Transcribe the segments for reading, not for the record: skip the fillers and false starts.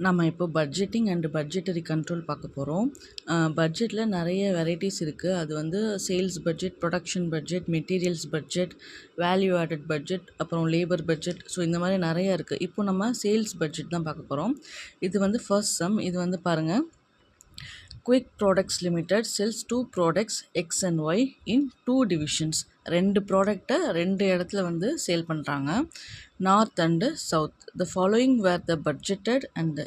நம்ம இப்போ budgeting and budgetary control பார்க்க போகிறோம். பட்ஜெட்டில் நிறைய வெரைட்டிஸ் இருக்குது. அது வந்து sales budget, production budget, materials budget, value added budget, அப்புறம் லேபர் பட்ஜெட். ஸோ இந்த மாதிரி நிறைய இருக்குது. இப்போ நம்ம சேல்ஸ் பட்ஜெட் தான் பார்க்க போகிறோம். இது வந்து ஃபர்ஸ்ட் சம். இது வந்து பாருங்கள், quick products limited sells 2 products X and Y in 2 divisions. 2 ப்ராடக்டை 2 இடத்துல வந்து சேல் பண்ணுறாங்க, north and south. The following were the budgeted and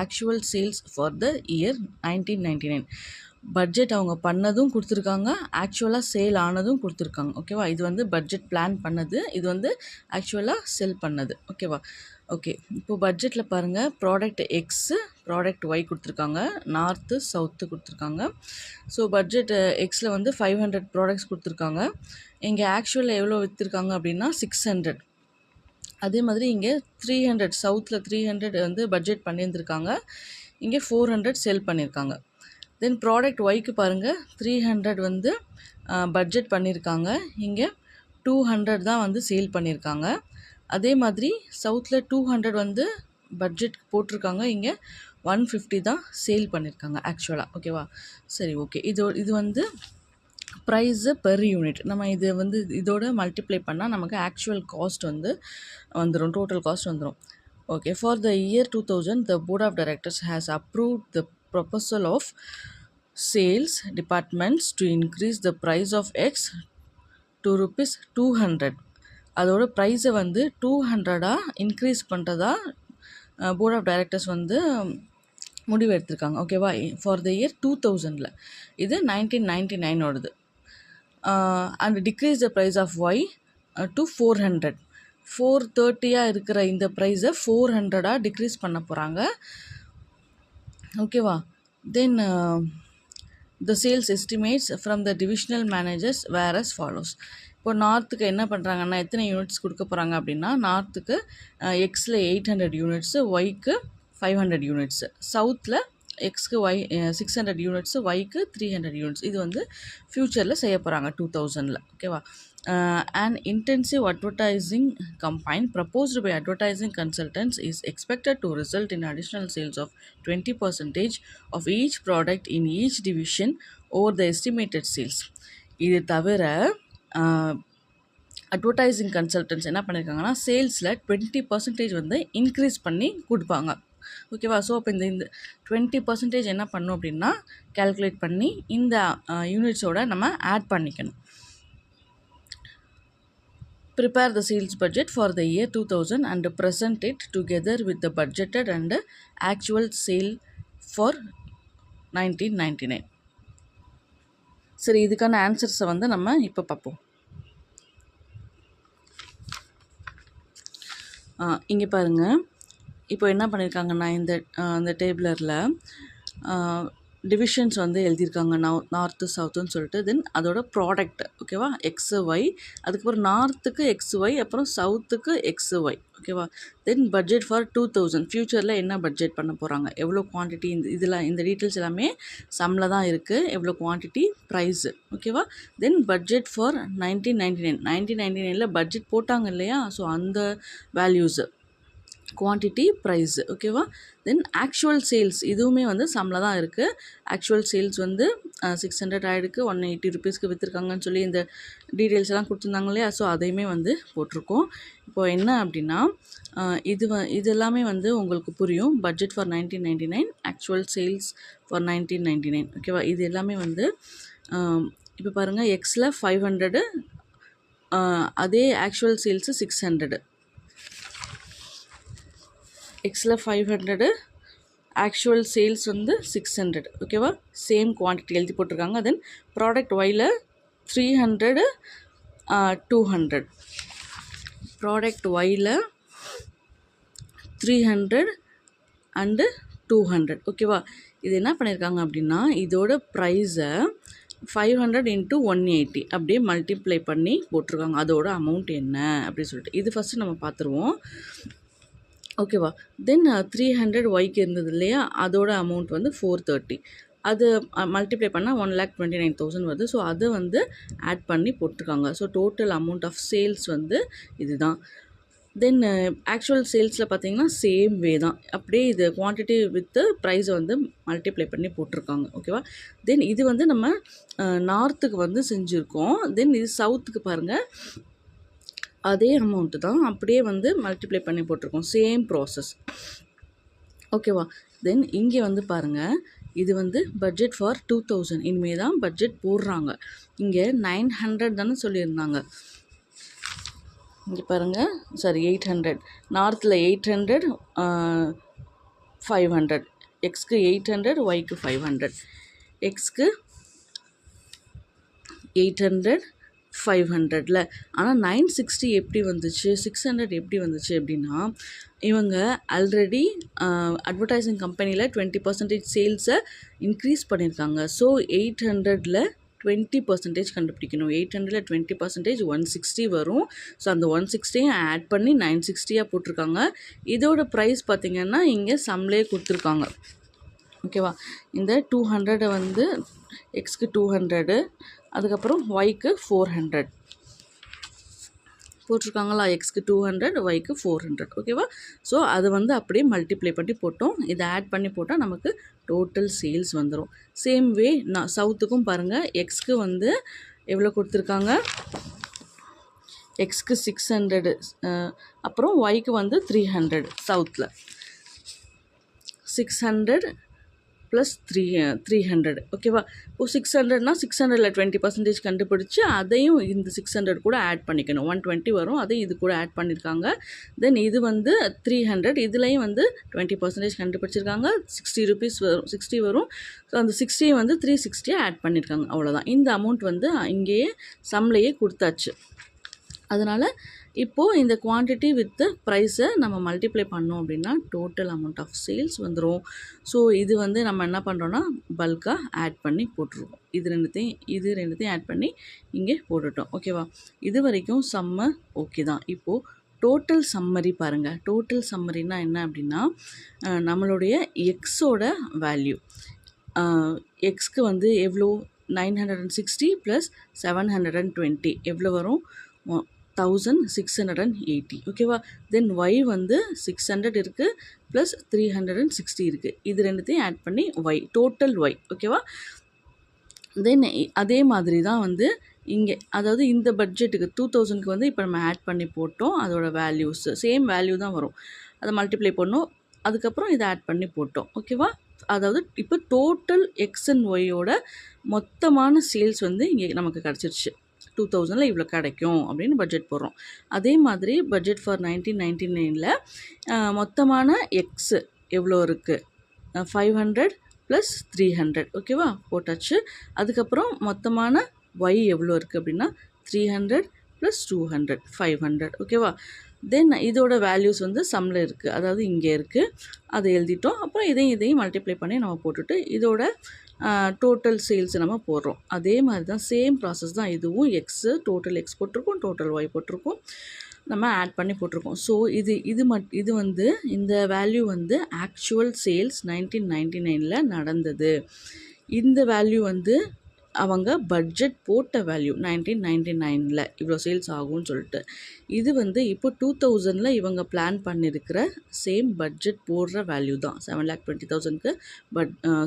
actual sales for the year 1999. Budget அவங்க பண்ணதும் கொடுத்துருக்காங்க, ஆக்சுவலாக சேல் ஆனதும் கொடுத்துருக்காங்க. ஓகேவா, இது வந்து பட்ஜெட் பிளான் பண்ணது, இது வந்து ஆக்சுவலாக செல் பண்ணது. ஓகேவா, ஓகே. இப்போது பட்ஜெட்டில் பாருங்கள், ப்ராடக்ட் எக்ஸு, ப்ராடக்ட் ஒய் கொடுத்துருக்காங்க, நார்த்து சவுத்து கொடுத்துருக்காங்க. ஸோ பட்ஜெட் எக்ஸில் வந்து 500 ப்ராடக்ட்ஸ் கொடுத்துருக்காங்க. இங்கே ஆக்சுவலில் எவ்வளோ விற்றுருக்காங்க அப்படின்னா 600. அதே மாதிரி இங்கே 300, சவுத்தில் 300 வந்து பட்ஜெட் பண்ணியிருந்துருக்காங்க, இங்கே 400 சேல் பண்ணியிருக்காங்க. தென் ப்ராடக்ட் ஒய்க்கு பாருங்கள், 300 வந்து பட்ஜெட் பண்ணியிருக்காங்க, இங்கே 200 தான் வந்து சேல் பண்ணியிருக்காங்க. அதே மாதிரி சவுத்தில் 200 வந்து பட்ஜெட் போட்டிருக்காங்க, இங்கே 150 தான் சேல் பண்ணியிருக்காங்க ஆக்சுவலாக. ஓகேவா, சரி, ஓகே. இது வந்து ப்ரைஸு பெர் யூனிட். நம்ம இது வந்து இதோட மல்டிப்ளை பண்ணால் நமக்கு ஆக்சுவல் காஸ்ட் வந்து வந்துடும், டோட்டல் காஸ்ட் வந்துடும். Okay, for the year 2000 the board of directors has approved the proposal of sales departments to increase the price of X to rupees 200. அதோட ப்ரைஸை வந்து 200 இன்க்ரீஸ் பண்ணுறதா போர்ட் ஆஃப் டைரக்டர்ஸ் வந்து முடிவு எடுத்திருக்காங்க. ஓகேவா, ஃபார் த இயர் 2000. இது 1999ஓடது. And decrease the price of Y to 400. 430 இருக்கிற இந்த ப்ரைஸை 400 டிக்ரீஸ் பண்ண போகிறாங்க. ஓகேவா, தென் the sales estimates from the divisional managers were as follows. இப்போ நார்த்துக்கு என்ன பண்ணுறாங்கன்னா, எத்தனை யூனிட்ஸ் கொடுக்க போகிறாங்க அப்படின்னா, நார்த்துக்கு எக்ஸில் 800 யூனிட்ஸு, ஒய்க்கு 500 யூனிட்ஸு, சவுத்தில் எக்ஸ்க்கு ஒய் 600 யூனிட்ஸு, ஒய்க்கு 300 யூனிட்ஸ். இது வந்து ஃப்யூச்சரில் செய்ய போகிறாங்க 2000. ஓகேவா, an intensive advertising campaign proposed by advertising consultants is expected to result in additional sales of 20% of each product in each division over the estimated sales. இது தவிர அட்வர்டைசிங் கன்சல்டன்ட்ஸ் என்ன பண்ணியிருக்காங்கன்னா, சேல்ஸில் 20% வந்து இன்க்ரீஸ் பண்ணி கொடுப்பாங்க. ஓகேவா, ஸோ அப்போ இந்த 20% என்ன பண்ணும் அப்படின்னா, கேல்குலேட் பண்ணி இந்த யூனிட்ஸோட நம்ம ஆட் பண்ணிக்கணும். Prepare the sales budget for the year 2000 and present it together with the budgeted and actual sale for 1999. சரி, இதுக்கான ஆன்சர்ஸை வந்து நம்ம இப்போ பார்ப்போம். இங்கே பாருங்கள், இப்போ என்ன பண்ணியிருக்காங்கன்னா, இந்த டேபிளரில் டிவிஷன்ஸ் வந்து எழுதியிருக்காங்க, நார்த்து சவுத்துன்னு சொல்லிட்டு. தென் அதோட ப்ராடக்ட், ஓகேவா, எக்ஸு ஒய், அதுக்கப்புறம் நார்த்துக்கு எக்ஸு ஒய், அப்புறம் சவுத்துக்கு எக்ஸு ஒய். ஓகேவா, தென் பட்ஜெட் ஃபார் 2000, ஃப்யூச்சரில் என்ன பட்ஜெட் பண்ண போகிறாங்க, எவ்வளோ குவான்டிட்டி, இந்த டீட்டெயில்ஸ் எல்லாமே சம்மில் தான் இருக்குது, எவ்வளோ குவான்டிட்டி, ப்ரைஸு. ஓகேவா, தென் பட்ஜெட் ஃபார் 1999. 1999 பட்ஜெட் போட்டாங்க இல்லையா, ஸோ அந்த வேல்யூஸு, குவான்டிட்டி, ப்ரைஸு. ஓகேவா, தென் ஆக்சுவல் சேல்ஸ், இதுவுமே வந்து சம்மில் தான் இருக்குது. ஆக்சுவல் சேல்ஸ் வந்து 600 ஆகிடுக்கு, 180 ருபீஸ்க்கு விற்றுருக்காங்கன்னு சொல்லி இந்த டீட்டெயில்ஸ் எல்லாம் கொடுத்துருந்தாங்க இல்லையா, ஸோ அதையுமே வந்து போட்டிருக்கோம். இப்போ என்ன அப்படின்னா, இது எல்லாமே வந்து உங்களுக்கு புரியும். Budget for 1999, actual sales for 1999. ஓகேவா, இது எல்லாமே வந்து இப்போ பாருங்கள், எக்ஸில் 500, அதே ஆக்சுவல் சேல்ஸு 600. எக்ஸில் 500, ஆக்சுவல் சேல்ஸ் வந்து 600. ஓகேவா, சேம் குவான்டிட்டி எழுதி போட்டிருக்காங்க. தென் ப்ராடக்ட் ஒயில் 300, 200. ப்ராடக்ட் ஒயில் 300 அண்டு 200. ஓகேவா, இது என்ன பண்ணியிருக்காங்க அப்படின்னா, இதோட ப்ரைஸை 500 × 180 அப்படியே மல்டிப்ளை பண்ணி போட்டிருக்காங்க. அதோட அமௌண்ட் என்ன அப்படின்னு சொல்லிட்டு இது ஃபஸ்ட்டு நம்ம பார்த்துருவோம். ஓகேவா, தென் 300 ஒய்க்கு இருந்தது இல்லையா, அதோட அமௌண்ட் வந்து 430. அது மல்டிப்ளை பண்ணால் 1,29,000 வருது. ஸோ அதை வந்து ஆட் பண்ணி போட்டிருக்காங்க. So total amount of sales வந்து இதுதான். தென் ஆக்சுவல் சேல்ஸில் பார்த்தீங்கன்னா சேம் வே தான், அப்படியே இது குவான்டிட்டி வித் ப்ரைஸை வந்து மல்டிப்ளை பண்ணி போட்டிருக்காங்க. ஓகேவா. தென் இது வந்து நம்ம நார்த்துக்கு வந்து செஞ்சுருக்கோம். தென் இது சவுத்துக்கு பாருங்கள் அதே அமௌண்ட்டு தான், அப்படியே வந்து மல்டிப்ளை பண்ணி போட்டிருக்கோம். Same process. ஓகேவா. தென் இங்கே வந்து பாருங்கள், இது வந்து பட்ஜெட் ஃபார் 2000. இனிமேல் தான் பட்ஜெட் போடுறாங்க. இங்கே 900 தானே சொல்லியிருந்தாங்க. இங்கே பாருங்கள், சாரி 800. நார்த்தில் 800, 500. எக்ஸ்க்கு 800, ஒய்க்கு 500. எக்ஸ்க்கு 800, 500ல. ஆனால் 960 எப்படி வந்துச்சு, 600 எப்படி வந்துச்சு அப்படின்னா, இவங்க ஆல்ரெடி அட்வர்டைசிங் கம்பெனியில் 20% சேல்ஸை இன்க்ரீஸ் பண்ணியிருக்காங்க. ஸோ 800ல் 20% கண்டுபிடிக்கணும். 800ல் 20% 160 வரும். ஸோ அந்த 160 ஆட் பண்ணி 960 போட்டிருக்காங்க. இதோட ப்ரைஸ் பார்த்திங்கன்னா இங்கே சம்லேயே கொடுத்துருக்காங்க. ஓகேவா. இந்த 200 வந்து எக்ஸ்க்கு 200, அதுக்கப்புறம் ஒய்க்கு 400 போட்டிருக்காங்களா. எக்ஸ்க்கு 200, ஒய்க்கு 400. ஓகேவா. ஸோ அது வந்து அப்படியே மல்டிப்ளை பண்ணி போட்டோம். இதை ஆட் பண்ணி போட்டால் நமக்கு டோட்டல் சேல்ஸ் வந்துடும். சேம் வே நான் சவுத்துக்கும் பாருங்கள், எக்ஸ்க்கு வந்து எவ்வளோ கொடுத்துருக்காங்க, எக்ஸ்க்கு 600, அப்புறம் ஒய்க்கு வந்து 300. சவுத்தில் 600 ப்ளஸ் 300. ஓகேவா. இப்போ 600னா 600ல் 20% கண்டுபிடிச்சி அதையும் இந்த 600 கூட ஆட் பண்ணிக்கணும். 120 வரும், அதையும் இது கூட ஆட் பண்ணியிருக்காங்க. தென் இது வந்து 300, இதுலேயும் வந்து 20% கண்டுபிடிச்சிருக்காங்க. 60 ருபீஸ் வரும், 60 வரும். ஸோ அந்த 60 வந்து 360 ஆட் பண்ணியிருக்காங்க. அவ்வளோதான். இந்த அமௌண்ட் வந்து இங்கேயே சம்லேயே கொடுத்தாச்சு. அதனால் இப்போது இந்த குவான்டிட்டி வித் ப்ரைஸை நம்ம மல்டிப்ளை பண்ணோம் அப்படின்னா டோட்டல் அமௌண்ட் ஆஃப் சேல்ஸ் வந்துடும். ஸோ இது வந்து நம்ம என்ன பண்ணுறோன்னா பல்காக ஆட் பண்ணி போட்டுருவோம். இது ரெண்டுத்தையும் ஆட் பண்ணி இங்கே போட்டுட்டோம். ஓகேவா. இது வரைக்கும் சம்ம ஓகே தான். இப்போது டோட்டல் சம்மரி பாருங்கள். டோட்டல் சம்மரினா என்ன அப்படின்னா, நம்மளுடைய எக்ஸோட வேல்யூ, எக்ஸ்க்கு வந்து எவ்வளோ 960 ப்ளஸ் 720 எவ்வளோ வரும், 1680. ஓகேவா. தென் ஒய் வந்து 600 இருக்குது ப்ளஸ் 360 இருக்குது. இது ரெண்டுத்தையும் ஆட் பண்ணி ஒய், டோட்டல் ஒய். ஓகேவா. தென் அதே மாதிரி தான் வந்து இங்கே, அதாவது இந்த பட்ஜெட்டுக்கு 2000க்கு வந்து இப்போ நம்ம ஆட் பண்ணி போட்டோம். அதோட வேல்யூஸ் சேம் வேல்யூ தான் வரும். அதை மல்டிப்ளை பண்ணோம், அதுக்கப்புறம் இதை ஆட் பண்ணி போட்டோம். ஓகேவா. அதாவது இப்போ டோட்டல் எக்ஸ் அண்ட் ஒய்யோட மொத்தமான சேல்ஸ் வந்து இங்கே நமக்கு கிடச்சிருச்சு. 2000ல் இவ்வளோ கிடைக்கும் அப்படின்னு பட்ஜெட் போடுறோம். அதே மாதிரி பட்ஜெட் ஃபார் 1999ல் மொத்தமான எக்ஸு எவ்வளோ இருக்குது, 500 ப்ளஸ் 300. ஓகேவா, போட்டாச்சு. அதுக்கப்புறம் மொத்தமான ஒய் எவ்வளோ இருக்குது அப்படின்னா 300 ப்ளஸ் 200, 500. ஓகேவா. தென் இதோட வேல்யூஸ் வந்து சம்மில் இருக்குது, அதாவது இங்கே இருக்குது, அதை எழுதிட்டோம். அப்புறம் இதையும் மல்டிப்ளை பண்ணி நம்ம போட்டுட்டு இதோட டோட்டல் சேல்ஸ் நம்ம போடுறோம். அதே மாதிரி தான் சேம் ப்ராசஸ் தான் இதுவும். எக்ஸு டோட்டல் எக்ஸ் போட்டிருக்கோம், டோட்டல் ஒய் போட்டிருக்கோம், நம்ம ஆட் பண்ணி போட்டிருக்கோம். ஸோ இது வந்து இந்த வேல்யூ வந்து ஆக்சுவல் சேல்ஸ் 1999ல் நடந்தது. இந்த வேல்யூ வந்து அவங்க பட்ஜெட் போட்ட வேல்யூ 1999ல் இவ்வளோ சேல்ஸ் ஆகும்னு சொல்லிட்டு. இது வந்து இப்போ 2000ல் இவங்க பிளான் பண்ணியிருக்கிற சேம் பட்ஜெட் போடுற வேல்யூ தான். 7,20,000க்கு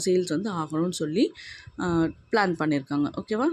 சேல்ஸ் வந்து ஆகணும்னு சொல்லி பிளான் பண்ணியிருக்காங்க. ஓகேவா.